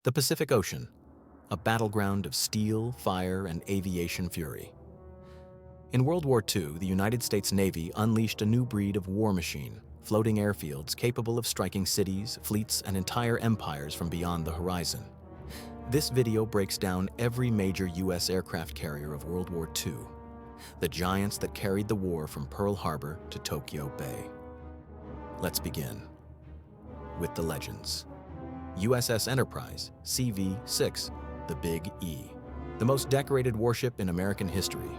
The Pacific Ocean, a battleground of steel, fire, and aviation fury. In World War II, the United States Navy unleashed a new breed of war machine, floating airfields capable of striking cities, fleets, and entire empires from beyond the horizon. This video breaks down every major U.S. aircraft carrier of World War II, the giants that carried the war from Pearl Harbor to Tokyo Bay. Let's begin with the legends. USS Enterprise, CV-6, the Big E. The most decorated warship in American history,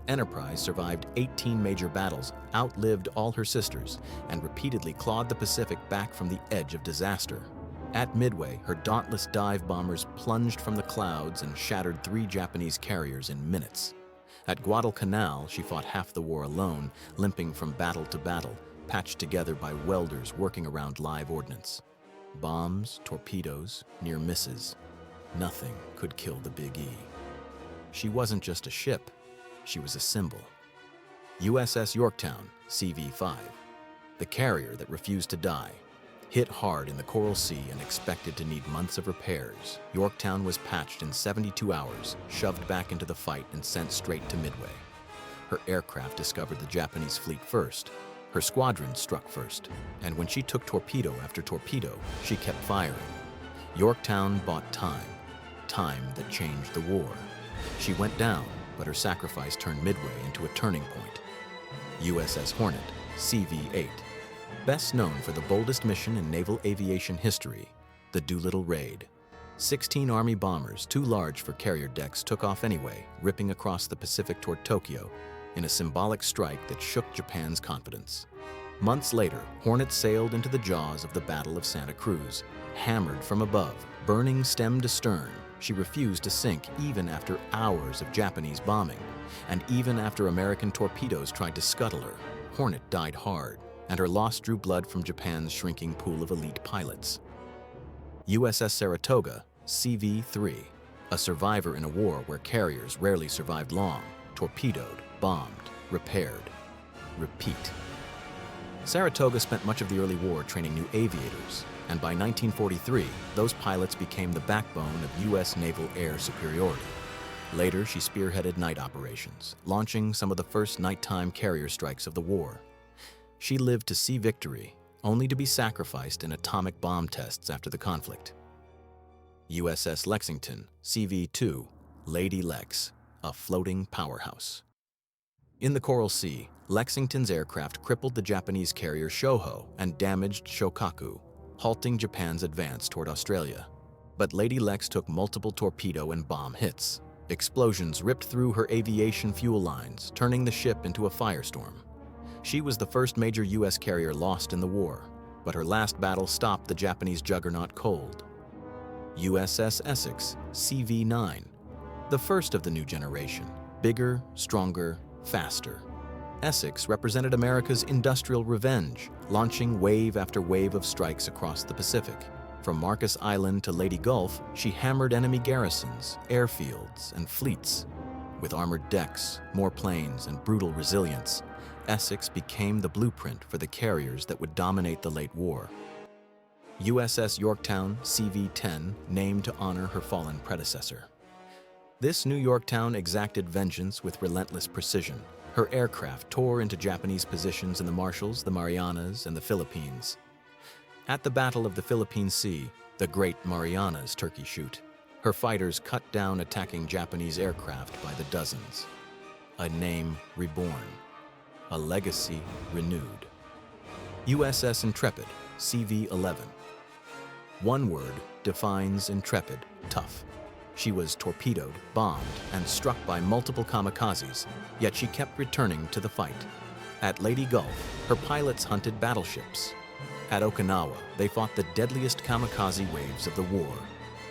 Enterprise survived 18 major battles, outlived all her sisters, and repeatedly clawed the Pacific back from the edge of disaster. At Midway, her dauntless dive bombers plunged from the clouds and shattered 3 Japanese carriers in minutes. At Guadalcanal, she fought half the war alone, limping from battle to battle, patched together by welders working around live ordnance. Bombs, torpedoes, near misses. Nothing could kill the Big E. She wasn't just a ship, she was a symbol. USS Yorktown, CV-5, the carrier that refused to die. Hit hard in the Coral Sea and expected to need months of repairs, Yorktown was patched in 72 hours, shoved back into the fight, and sent straight to Midway. Her aircraft discovered the Japanese fleet first. Her squadron struck first, and when she took torpedo after torpedo, she kept firing. Yorktown bought time that changed the war. She went down, but her sacrifice turned Midway into a turning point. USS Hornet, CV-8. Best known for the boldest mission in naval aviation history, the Doolittle Raid. 16 Army bombers, too large for carrier decks, took off anyway, ripping across the Pacific toward Tokyo in a symbolic strike that shook Japan's confidence. Months later, Hornet sailed into the jaws of the Battle of Santa Cruz. Hammered from above, burning stem to stern, she refused to sink even after hours of Japanese bombing. And even after American torpedoes tried to scuttle her, Hornet died hard, and her loss drew blood from Japan's shrinking pool of elite pilots. USS Saratoga, CV-3, a survivor in a war where carriers rarely survived long, torpedoed, bombed, repaired, repeat. Saratoga spent much of the early war training new aviators, and by 1943, those pilots became the backbone of U.S. naval air superiority. Later, she spearheaded night operations, launching some of the first nighttime carrier strikes of the war. She lived to see victory, only to be sacrificed in atomic bomb tests after the conflict. USS Lexington, CV-2, Lady Lex, a floating powerhouse. In the Coral Sea, Lexington's aircraft crippled the Japanese carrier Shoho and damaged Shokaku, halting Japan's advance toward Australia. But Lady Lex took multiple torpedo and bomb hits. Explosions ripped through her aviation fuel lines, turning the ship into a firestorm. She was the first major U.S. carrier lost in the war, but her last battle stopped the Japanese juggernaut cold. USS Essex, CV-9, the first of the new generation, bigger, stronger, faster. Essex represented America's industrial revenge, launching wave after wave of strikes across the Pacific. From Marcus Island to Leyte Gulf, she hammered enemy garrisons, airfields, and fleets. With armored decks, more planes, and brutal resilience, Essex became the blueprint for the carriers that would dominate the late war. USS Yorktown, CV-10, named to honor her fallen predecessor. This new Yorktown exacted vengeance with relentless precision. Her aircraft tore into Japanese positions in the Marshalls, the Marianas, and the Philippines. At the Battle of the Philippine Sea, the Great Marianas Turkey Shoot, her fighters cut down attacking Japanese aircraft by the dozens. A name reborn, a legacy renewed. USS Intrepid, CV-11. One word defines Intrepid: tough. She was torpedoed, bombed, and struck by multiple kamikazes, yet she kept returning to the fight. At Leyte Gulf, her pilots hunted battleships. At Okinawa, they fought the deadliest kamikaze waves of the war.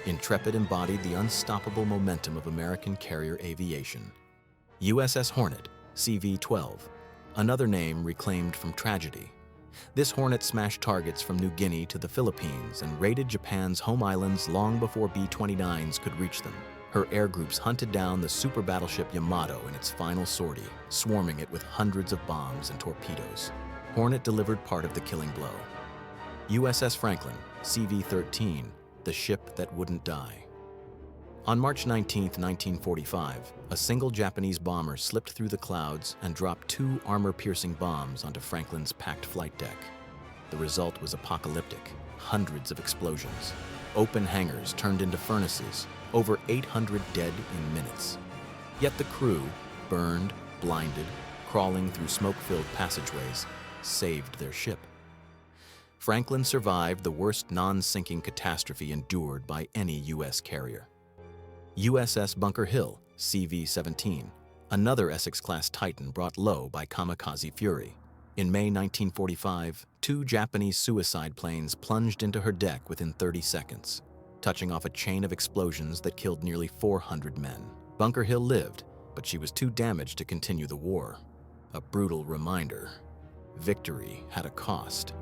Intrepid embodied the unstoppable momentum of American carrier aviation. USS Hornet, CV-12, another name reclaimed from tragedy. This Hornet smashed targets from New Guinea to the Philippines and raided Japan's home islands long before B-29s could reach them. Her air groups hunted down the super battleship Yamato in its final sortie, swarming it with hundreds of bombs and torpedoes. Hornet delivered part of the killing blow. USS Franklin, CV-13, the ship that wouldn't die. On March 19, 1945, a single Japanese bomber slipped through the clouds and dropped 2 armor-piercing bombs onto Franklin's packed flight deck. The result was apocalyptic. Hundreds of explosions. Open hangars turned into furnaces. Over 800 dead in minutes. Yet the crew, burned, blinded, crawling through smoke-filled passageways, saved their ship. Franklin survived the worst non-sinking catastrophe endured by any U.S. carrier. USS Bunker Hill, CV-17, another Essex-class Titan brought low by kamikaze fury. In May 1945, 2 Japanese suicide planes plunged into her deck within 30 seconds, touching off a chain of explosions that killed nearly 400 men. Bunker Hill lived, but she was too damaged to continue the war. A brutal reminder. Victory had a cost.